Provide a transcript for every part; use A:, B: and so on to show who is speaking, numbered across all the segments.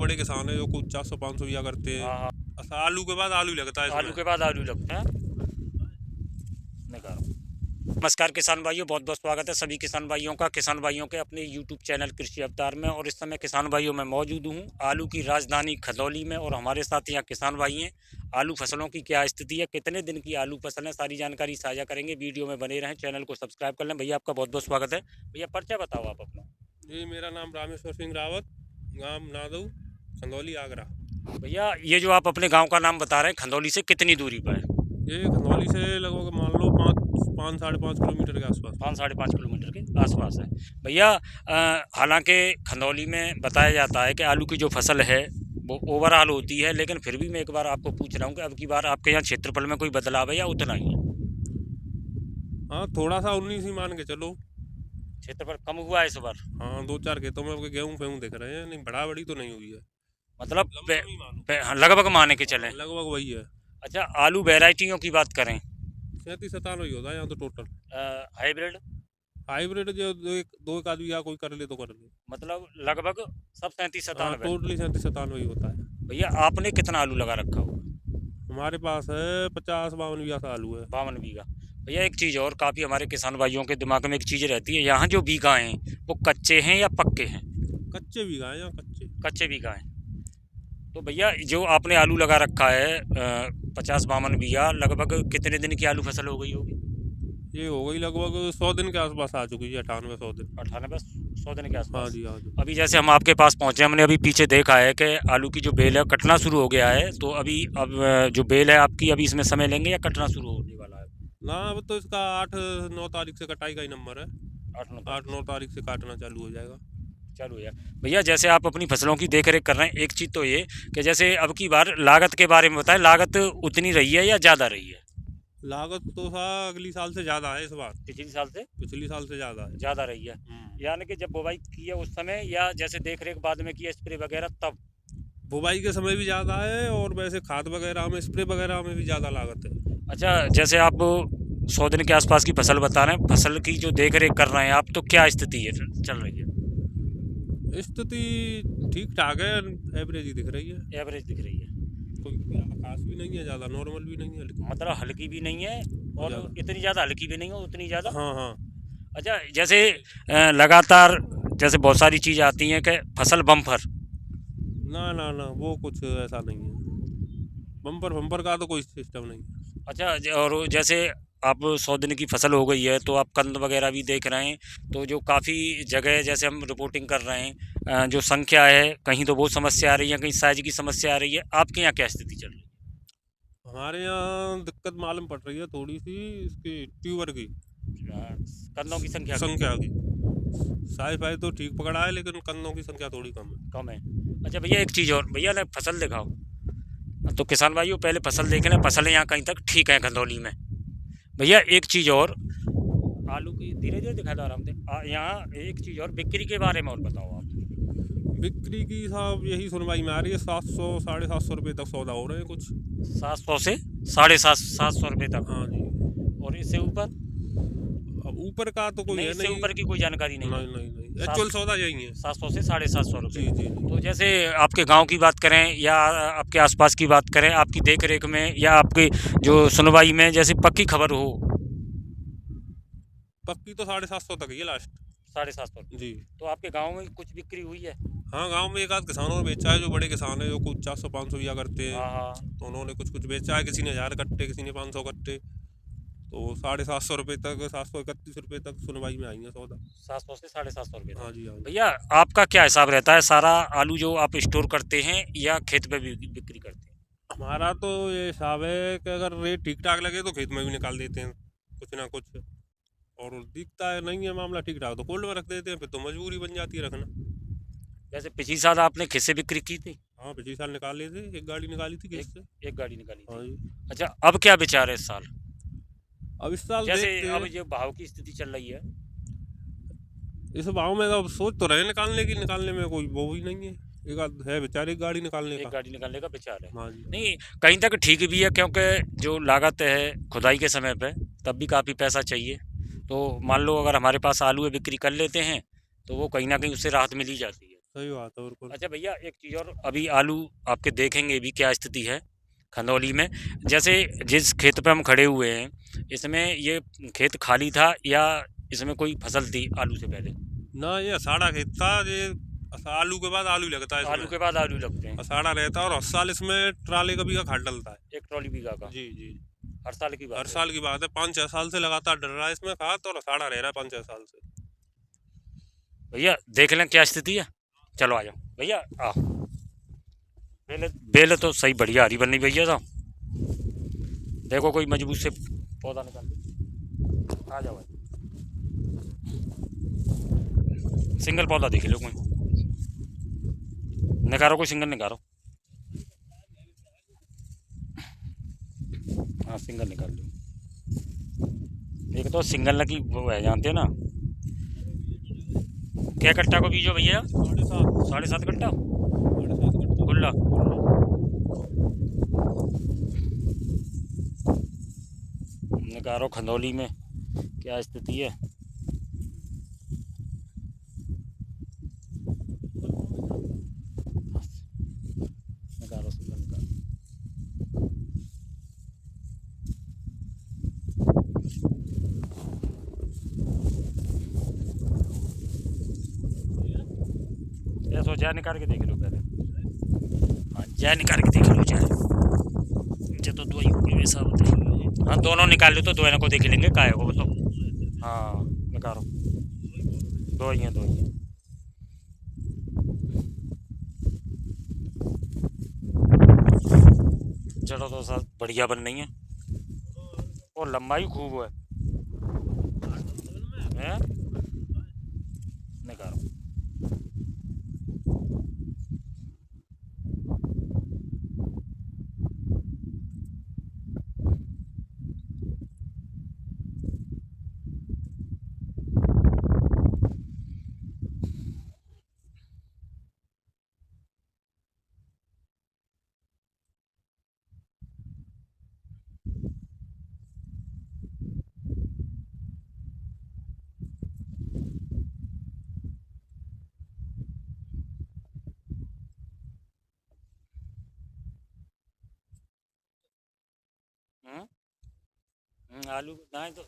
A: बड़े किसान है जो कुछ 400-500 बिया करते हैं।
B: हाँ हाँ,
A: अच्छा, आलू के बाद आलू लगता है
B: आलू
A: इसमें।
B: के बाद आलू लगता है। नमस्कार किसान भाइयों, बहुत बहुत स्वागत है सभी किसान भाइयों का किसान भाइयों के अपने YouTube चैनल कृषि अवतार में। और इस समय किसान भाइयों मैं मौजूद हूँ आलू की राजधानी खदौली में, और हमारे साथ यहाँ किसान भाई हैं। आलू फसलों की क्या स्थिति है, कितने दिन की आलू फसल है, सारी जानकारी साझा करेंगे। वीडियो में बने रहें, चैनल को सब्सक्राइब कर लें। भैया आपका बहुत बहुत स्वागत है। भैया परिचय बताओ आप अपना।
A: जी, मेरा नाम रामेश्वर सिंह रावत, गांव नादऊ, खंदौली, आगरा।
B: भैया ये जो आप अपने गाँव का नाम बता रहे हैं, खंदौली से कितनी दूरी पर है?
A: ये खंदौली से लगभग मान लो 5 साढ़े 5 किलोमीटर के आसपास।
B: 5 साढ़े 5 किलोमीटर के आसपास है। भैया हालांकि खंदौली में बताया जाता है कि आलू की जो फसल है वो ओवरऑल होती है, लेकिन फिर भी मैं एक बार आपको पूछ रहा हूँ कि अब की बार आपके यहाँ क्षेत्रफल में कोई बदलाव है या उतना ही है?
A: हाँ, थोड़ा सा 19 ही मान के चलो।
B: क्षेत्रफल कम हुआ है इस बार?
A: हाँ, 2-4 खेतों में आपके गेहूँ फेहूँ दिख रहे हैं, नहीं बड़ा बड़ी तो नहीं हुई है।
B: मतलब
A: लमसम ही मानो।
B: हाँ, लगभग माने के चलें।
A: लगभग वही है।
B: अच्छा, आलू वेराइटियों की बात करें,
A: 37-57 ही होता है यहाँ तो टोटल।
B: हाइब्रिड
A: हाइब्रिड जो दो एक आदमी या कोई कर ले तो कर ले।
B: मतलब लगभग सब 37
A: हाँ,
B: 97 है।
A: टोटली 37-57 ही होता है।
B: भैया आपने कितना आलू लगा रखा होगा?
A: हमारे पास है 50-52 बीघा सा आलू है।
B: 52 बीघा। भैया एक चीज़ और काफ़ी हमारे किसान भाइयों के दिमाग में एक चीज़ रहती है, यहाँ जो बीघा हैं वो कच्चे हैं या पक्के हैं?
A: कच्चे बीघा है यहाँ, कच्चे।
B: कच्चे बीघा हैं। तो भैया जो आपने आलू लगा रखा है 50-52 बीघा, लगभग कितने दिन की आलू फसल हो गई होगी?
A: ये हो गई लगभग 100 दिन के आसपास आ चुकी है, 98-100 दिन।
B: 98-100 दिन के
A: हाँ
B: आसपास।
A: जी, हाँ जी।
B: अभी जैसे हम आपके पास पहुँचे, हमने अभी पीछे देखा है कि आलू की जो बेल है कटना शुरू हो गया है। तो अभी अब जो बेल है आपकी, अभी इसमें समय लेंगे या कटना शुरू होने वाला है?
A: ना, अब तो इसका 8-9 तारीख से कटाई का ही नंबर है।
B: 8-9
A: 8-9 तारीख से काटना चालू हो जाएगा।
B: चालू है। भैया जैसे आप अपनी फसलों की देख रेख कर रहे हैं, एक चीज़ तो ये कि जैसे अब की बार लागत के बारे में बताएं, लागत उतनी रही है या ज़्यादा रही है?
A: लागत तो अगली साल से ज़्यादा है इस बार।
B: पिछले साल से
A: पिछली साल से ज़्यादा है।
B: ज़्यादा रही है। यानी कि जब बुवाई की है उस समय, या जैसे देख रेख बाद में किया स्प्रे वगैरह तब?
A: बुवाई के समय भी ज़्यादा है, और वैसे खाद वगैरह में, स्प्रे वगैरह में भी ज़्यादा लागत है।
B: अच्छा, जैसे आप 100 दिन के आसपास की फसल बता रहे हैं, फसल की जो देख रेख कर रहे हैं आप, तो क्या स्थिति है चल रही है?
A: स्थिति ठीक ठाक है, एवरेज ही दिख रही है।
B: एवरेज दिख रही है।
A: कोई ज़्यादा खास भी नहीं है, ज़्यादा नॉर्मल भी नहीं है, लेकिन
B: मतलब हल्की भी नहीं है और
A: ज़्यादा।
B: इतनी ज़्यादा हल्की भी नहीं है, उतनी ज़्यादा।
A: हाँ हाँ।
B: अच्छा, जैसे लगातार जैसे बहुत सारी चीज़ आती हैं कि फसल बम्पर।
A: ना ना ना, वो कुछ ऐसा नहीं है। बम्पर बम्पर का तो कोई सिस्टम नहीं है।
B: अच्छा, और जैसे आप 100 दिन की फसल हो गई है तो आप कंद वगैरह भी देख रहे हैं, तो जो काफ़ी जगह जैसे हम रिपोर्टिंग कर रहे हैं, जो संख्या है कहीं तो बहुत समस्या आ रही है, कहीं साइज की समस्या आ रही है। आपके यहाँ क्या स्थिति चल रही है?
A: हमारे यहाँ दिक्कत मालूम पड़ रही है थोड़ी सी, इसकी ट्यूबर की
B: कंदों की संख्या
A: संख्या की। साइज फाइज तो ठीक पकड़ा है, लेकिन कंदों की संख्या थोड़ी कम है।
B: कम है। अच्छा भैया एक चीज़ और, भैया ने फसल दिखाओ। तो किसान भाइयों पहले फसल देख लें, फसल यहाँ कहीं तक ठीक है खंदौली में। भैया एक चीज़ और, आलू की धीरे धीरे दिखा दो आराम से। यहाँ एक चीज़ और, बिक्री के बारे में और बताओ आप।
A: बिक्री की साहब यही सुनवाई में आ रही है, 700-750 रुपये तक सौदा हो रहे हैं कुछ।
B: 700 से 750 रुपये तक।
A: हाँ जी।
B: और इससे ऊपर?
A: अब ऊपर का तो कोई
B: नहीं,
A: है
B: इससे
A: नहीं।
B: ऊपर की कोई जानकारी नहीं है।
A: नहीं नहीं नहीं, एक्चुअल सौदा यही है।
B: 700 से 750
A: जी
B: रुपये।
A: जी जी।
B: तो जैसे आपके गांव की बात करें या आपके आसपास की बात करें, आपकी देख रेख में या आपकी जो सुनवाई में, जैसे पक्की खबर हो।
A: पक्की तो 750 तक ही है लास्ट।
B: 750
A: जी।
B: तो आपके गांव में कुछ बिक्री हुई है?
A: हाँ, गांव में एक आध किसानों ने बेचा है, जो बड़े किसान है, जो कुछ 400-500 बिया करते हैं।
B: हाँ हाँ।
A: तो उन्होंने कुछ कुछ बेचा है, किसी ने 1000 कट्टे, किसी ने 500 कट्टे। तो 750 रुपये तक, 731 रुपये तक सुनवाई में आई है सौदा।
B: 700 से 750 रुपये
A: हाँ
B: तक।
A: जी, हाँ जी।
B: भैया आपका क्या हिसाब रहता है, सारा आलू जो आप स्टोर करते हैं या खेत पे भी बिक्री करते हैं?
A: हमारा तो ये हिसाब है कि अगर रेट ठीक ठाक लगे तो खेत में भी निकाल देते हैं कुछ ना कुछ, और दिखता है नहीं है मामला ठीक ठाक तो कोल्ड में रख देते हैं, फिर तो मजबूरी बन जाती है रखना।
B: जैसे पिछली साल आपने खेत से बिक्री की थी?
A: हाँ, पिछले साल निकाल लिए थे, एक गाड़ी निकाली थी खेत से।
B: एक गाड़ी निकाली
A: हाँ
B: थी।
A: जी।
B: अच्छा, अब क्या विचार है इस साल?
A: अब इस साल
B: जैसे
A: देखते
B: अब
A: हैं।
B: ये भाव की स्थिति चल रही है।
A: इस भाव में अब सोच तो रहे निकालने की, निकालने में कोई वो ही नहीं है। एक आध है बेचारे, एक गाड़ी निकालने
B: एक
A: का।
B: गाड़ी निकालने का विचार है।
A: हाँ जी।
B: नहीं, कहीं तक ठीक भी है, क्योंकि जो लागत है खुदाई के समय पे, तब भी काफ़ी पैसा चाहिए। तो मान लो अगर हमारे पास आलू है, बिक्री कर लेते हैं तो वो कहीं ना कहीं उससे राहत मिल ही जाती है।
A: सही बात है बिल्कुल।
B: अच्छा भैया, एक चीज़ और, अभी आलू आपके देखेंगे भी क्या स्थिति है खंदौली में। जैसे जिस खेत पे हम खड़े हुए हैं, इसमें ये खेत खाली था या इसमें कोई फसल थी आलू से पहले?
A: ना ये अषाढ़ा खेत था ये। आलू के बाद आलू लगता है
B: आलू
A: इसमें।
B: के बाद आलू लगते हैं।
A: अषाढ़ा रहता है और हर साल इसमें ट्राले का भी का खाद डलता है।
B: एक ट्रॉली बीघा का?
A: जी जी।
B: हर साल की
A: हर
B: बात है?
A: साल की बात है, 5-6 साल से लगातार डल रहा है इसमें खाद, और अषाढ़ा रह रहा है 5-6 साल से।
B: भैया देख लें क्या स्थिति है। चलो आ जाओ भैया, आ बेल बेल तो सही बढ़िया हरी बननी भैया साहब। देखो कोई मजबूत से पौधा निकाल दो। आ जाओ भाई, सिंगल पौधा देख लो कोई, निकालो कोई सिंगल निकालो। हाँ सिंगल निकाल लो। एक तो सिंगल लगी वो है, जानते हैं ना। क्या कट्टा को बीजो भैया?
A: 7.5।
B: 7.5 कट्टा
A: 7.5 कट्टा।
B: खुला। निकारो खंदौली में क्या स्थिति है। निकालो सिंगल निकालो। ये सो जय निकाल के देख लो पहले। हाँ जय निकाल के देख लो जय। मुझे तो दो ही ऊपर में साहब होते हैं। हाँ दोनों निकाल लो तो दो को देख लेंगे काय को बताओ। हाँ निकालो, दो ही हैं, दो ही हैं। जड़ों तो सब बढ़िया बन रही है और लंबाई खूब है। हैं? निकालो। आलू दाएं तो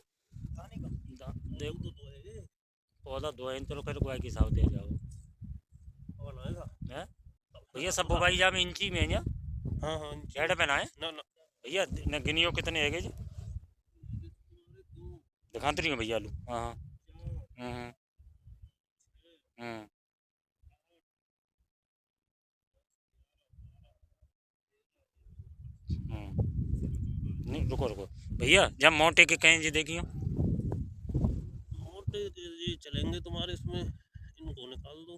B: देखो पौधा दो है तो फिर कोई के हिसाब दे जाओ। हैं? भैया सब बुवाई जा में इंची में है क्या?
A: हाँ हाँ।
B: हेड पे ना है
A: ना ना।
B: भैया, न गिनियो कितने है जी? दिखाते नहीं हो भैया आलू? हाँ हाँ। हम्म हम्म। नहीं रुको रुको भैया, जब मोटे के कहें जी देखियो।
A: मोटे ये चलेंगे तुम्हारे इसमें, इनको निकाल दो।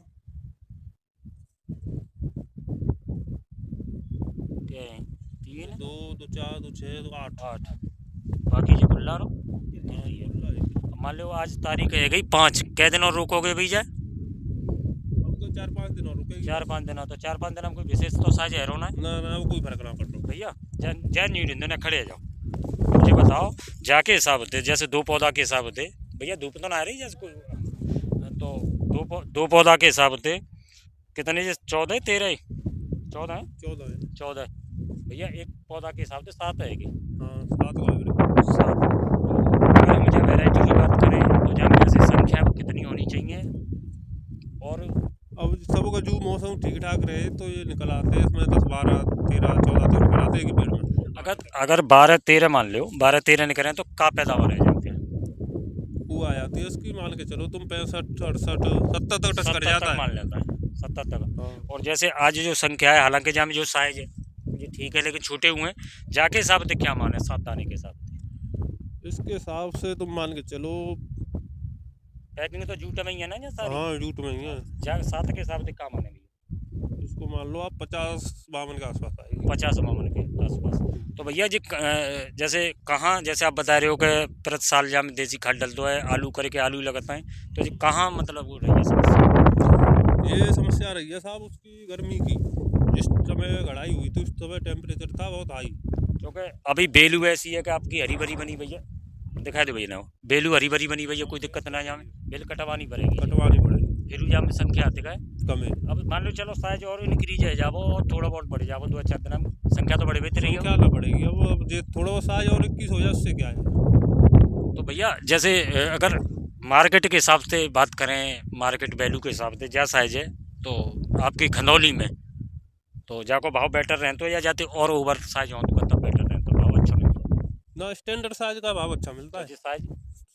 B: क्या है? 3
A: 2 2 4 2 6 2 8।
B: 8 बाकी जी खुल्ला रो।
A: हाँ,
B: सही है।
A: खुला है।
B: मान लो आज तारीख है गई 5, कै दिन और रुकोगे भैया?
A: अब तो 4-5 दिन और रुकेगी।
B: 4-5 दिन, तो 4-5 दिन में कोई विशेष तो साझ है रोना है
A: ना ना, वो कोई फर्क ना पड़ रहा।
B: भैया। जैन नहीं रिंदो ने खड़े जाओ, मुझे बताओ जाके हिसाब होते जैसे 2 पौधा के हिसाब होते भैया, धूप तो ना आ रही जैसे कोई तो 2 पौधा के हिसाब होते कितने जी? 14 13 14 है?
A: 14 है।
B: 14 भैया, एक पौधा के हिसाब से 7 है कि?
A: हाँ 7 का एवरेज।
B: 7। तो अगर मुझे वैरायटी की बात करें तो जहाँ ऐसी संख्या कितनी होनी चाहिए? और
A: अब सबका जो मौसम ठीक ठाक रहे तो ये निकल आते हैं इसमें 10 12 13 14 तक निकल आते हैं कि पेड़ में।
B: अगर 12-13 मान लो, 12-13 निकले तो का पैदावार है जाते हैं?
A: वो आ जाती है उसकी, मान के चलो तुम 65 68 70 तक टच कर
B: 70
A: जाता
B: तक
A: है।
B: मान लेता है, 70 तक।
A: हाँ।
B: और जैसे आज जो संख्या है, हालांकि जहाँ में जो साइज है ये ठीक है लेकिन छोटे हुए हैं, जाके हिसाब से क्या माने 7 दाने के हिसाब से?
A: इसके हिसाब से तुम मान के चलो।
B: पैकिंग तो जूटे में ही है ना ये सारी?
A: हाँ जूट में ही है।
B: जा 7 के हिसाब से क्या माने भैया?
A: इसको मान लो आप 50-52 के आसपास आएगी।
B: 50 मामन के आसपास। तो भैया जी जैसे कहाँ, जैसे आप बता रहे हो कि प्रति साल जहाँ में देसी खाद डल दो है, आलू करके आलू लगाता है, तो जी कहाँ मतलब वो रही है समस्या?
A: ये समस्या रही है साहब उसकी गर्मी की। जिस समय गढ़ाई हुई थी उस समय टेम्परेचर था बहुत हाई।
B: क्योंकि अभी बेलू ऐसी है कि आपकी हरी भरी बनी भैया, दिखा दो भैया ना, बेलू हरी भरी बनी भैया, कोई दिक्कत ना जाए, बेल कटवानी पड़ेगी।
A: कटवानी पड़ेगी।
B: फिरोजा में संख्या अधिक है।
A: कम है।
B: अब मान लो चलो साइज और इंक्रीज है जाबो और थोड़ा बहुत बढ़ जाबो 2-4 दिन में संख्या तो बढ़े बेहतर रही
A: क्या ना पड़ेगी अब जे थोड़ा साइज और 21 हो जाए उससे क्या है।
B: तो भैया जैसे अगर मार्केट के हिसाब से बात करें, मार्केट वैल्यू के हिसाब से क्या साइज है तो आपकी खंदौली में तो जाको भाव बेटर रहते हो या जाते और ओवर साइज हो तो तब बेटर रहते हो भाव अच्छा मिलता है?
A: ना स्टैंडर्ड साइज का भाव अच्छा मिलता
B: तो
A: है।
B: जिस साइज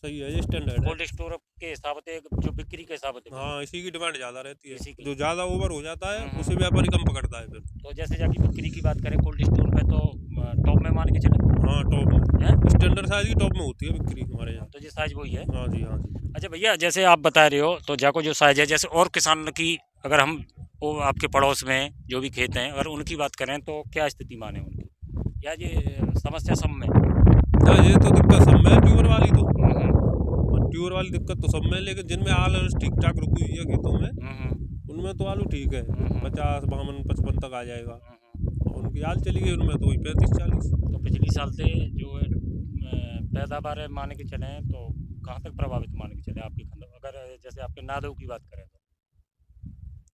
A: सही है, ये स्टैंडर्ड है।
B: कोल्ड स्टोर के हिसाब से जो बिक्री के हिसाब से
A: हाँ, इसी की डिमांड ज़्यादा रहती है।
B: इसी की।
A: जो ज़्यादा ओवर हो जाता है
B: हम्म।
A: उसे व्यापारी कम पकड़ता है फिर।
B: तो जैसे जाके बिक्री की बात करें कोल्ड स्टोर पे तो टॉप में मान के चले
A: हाँ, टॉप में
B: हैं?
A: स्टैंडर्ड साइज की टॉप में होती है बिक्री हमारे यहाँ।
B: तो जिस साइज वही है।
A: हाँ जी, हाँ जी।
B: अच्छा भैया जैसे आप बता रहे हो तो जाको जो साइज है जैसे और किसान की अगर हम वो आपके पड़ोस में जो भी खेत हैं अगर उनकी बात करें तो क्या स्थिति माने उनकी या ये समस्या सब में?
A: हाँ, ये तो दिक्कत सब में है ट्यूबर वाली तो।
B: हम्म,
A: ट्यूबर वाली दिक्कत तो सब में है, लेकिन जिनमें आल ठीक ठाक रुकी हुई है खेतों में उनमें तो आलू ठीक है। 50, 52, 55 तक आ जाएगा। और उनकी आल चली गई उनमें तो वही 35, 40।
B: तो पिछली साल से जो है पैदावार है मान के चले तो कहाँ तक प्रभावित मान के चले आपकी अगर जैसे आपके नादों की बात करें तो?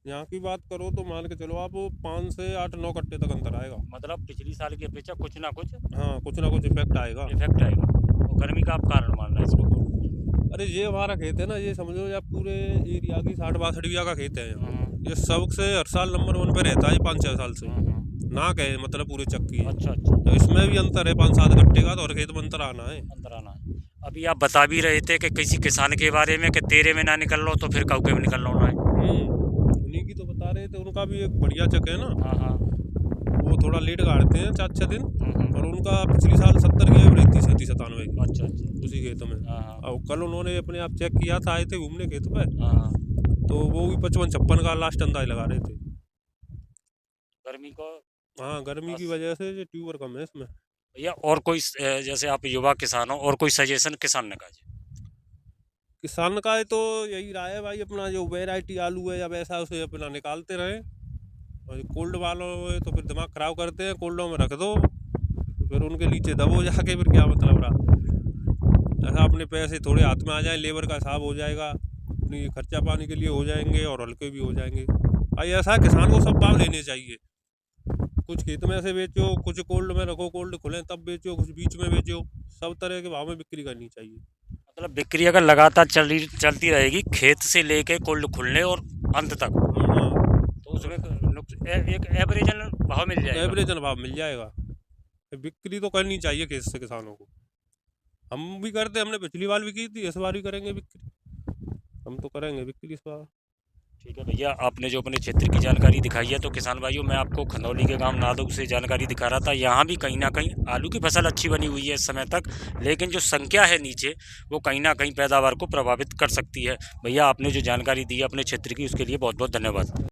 A: यहाँ की बात करो तो मान के चलो आप 5 से 8, 9 कट्टे तक अंतर आएगा।
B: मतलब पिछली साल की अपेक्षा कुछ ना कुछ
A: हाँ, कुछ ना कुछ इफेक्ट आएगा।
B: इफेक्ट आएगा और गर्मी का आप कारण मान रहे हैं इसको?
A: अरे ये हमारा खेत है ना, ये समझो या पूरे एरिया की 60-62 बीघा का खेत है यहाँ। ये सबसे हर साल नंबर 1 पे रहता है 5-6 साल से। ना कहे मतलब पूरे चक्की है।
B: अच्छा अच्छा।
A: तो इसमें भी अंतर है 5-7 कट्टे का, तो हर खेत में अंतर आना है।
B: अंदर आना है। अभी आप बता भी रहे थे कि किसी किसान के बारे में कि तेरे में ना निकल लो तो फिर काउके में निकल लो ना है।
A: उन्हीं की तो बता रहे थे, उनका भी एक बढ़िया चक है ना।
B: हाँ हाँ।
A: वो थोड़ा लेट गाड़ते हैं 4-6 दिन।
B: हम्म।
A: और उनका पिछली साल 70 की एवरेज थी, 37-97 की
B: अच्छा अच्छा।
A: उसी खेत में।
B: हाँ हाँ।
A: और कल उन्होंने अपने आप चेक किया था, आए थे घूमने खेत पे,
B: हाँ
A: तो वो भी 55-56 का लास्ट अंदाज लगा रहे थे।
B: गर्मी को।
A: हाँ, गर्मी की
B: बस।
A: वजह से ये ट्यूबर कम है इसमें।
B: भैया और कोई जैसे आप युवा किसान हो और कोई सजेशन किसान ने कहा जी?
A: किसान का है तो यही रहा है भाई, अपना जो वैरायटी आलू है या वैसा उसे अपना निकालते रहे। और कोल्ड वालों है तो फिर दिमाग ख़राब करते हैं, कोल्डों में रख दो फिर उनके नीचे दबो जाके, फिर क्या मतलब रहा। ऐसा अपने पैसे थोड़े हाथ में आ जाए, लेबर का हिसाब हो जाएगा, अपनी खर्चा पानी के लिए हो जाएंगे और हल्के भी हो जाएंगे। भाई ऐसा है, किसान को सब भाव लेने चाहिए। कुछ खेत में से बेचो, कुछ कोल्ड में रखो, कोल्ड खुले तब बेचो, कुछ बीच में बेचो, सब तरह के भाव में बिक्री करनी चाहिए।
B: मतलब बिक्री अगर लगातार चलती रहेगी खेत से लेके कोल्ड खुलने और अंत तक
A: हाँ,
B: तो उसमें एक एवरेजन भाव मिल जाएगा।
A: एवरेजन भाव मिल जाएगा। बिक्री तो करनी चाहिए खेत से किसानों को। हम भी करते, हमने पिछली बार भी की थी, इस बार भी करेंगे बिक्री। हम तो करेंगे बिक्री इस बार।
B: ठीक है भैया, आपने जो अपने क्षेत्र की जानकारी दिखाई है तो किसान भाइयों मैं आपको खंदौली के गांव नादौग से जानकारी दिखा रहा था। यहाँ भी कहीं ना कहीं आलू की फसल अच्छी बनी हुई है इस समय तक, लेकिन जो संख्या है नीचे वो कहीं ना कहीं पैदावार को प्रभावित कर सकती है। भैया आपने जो जानकारी दी है अपने क्षेत्र की उसके लिए बहुत बहुत धन्यवाद।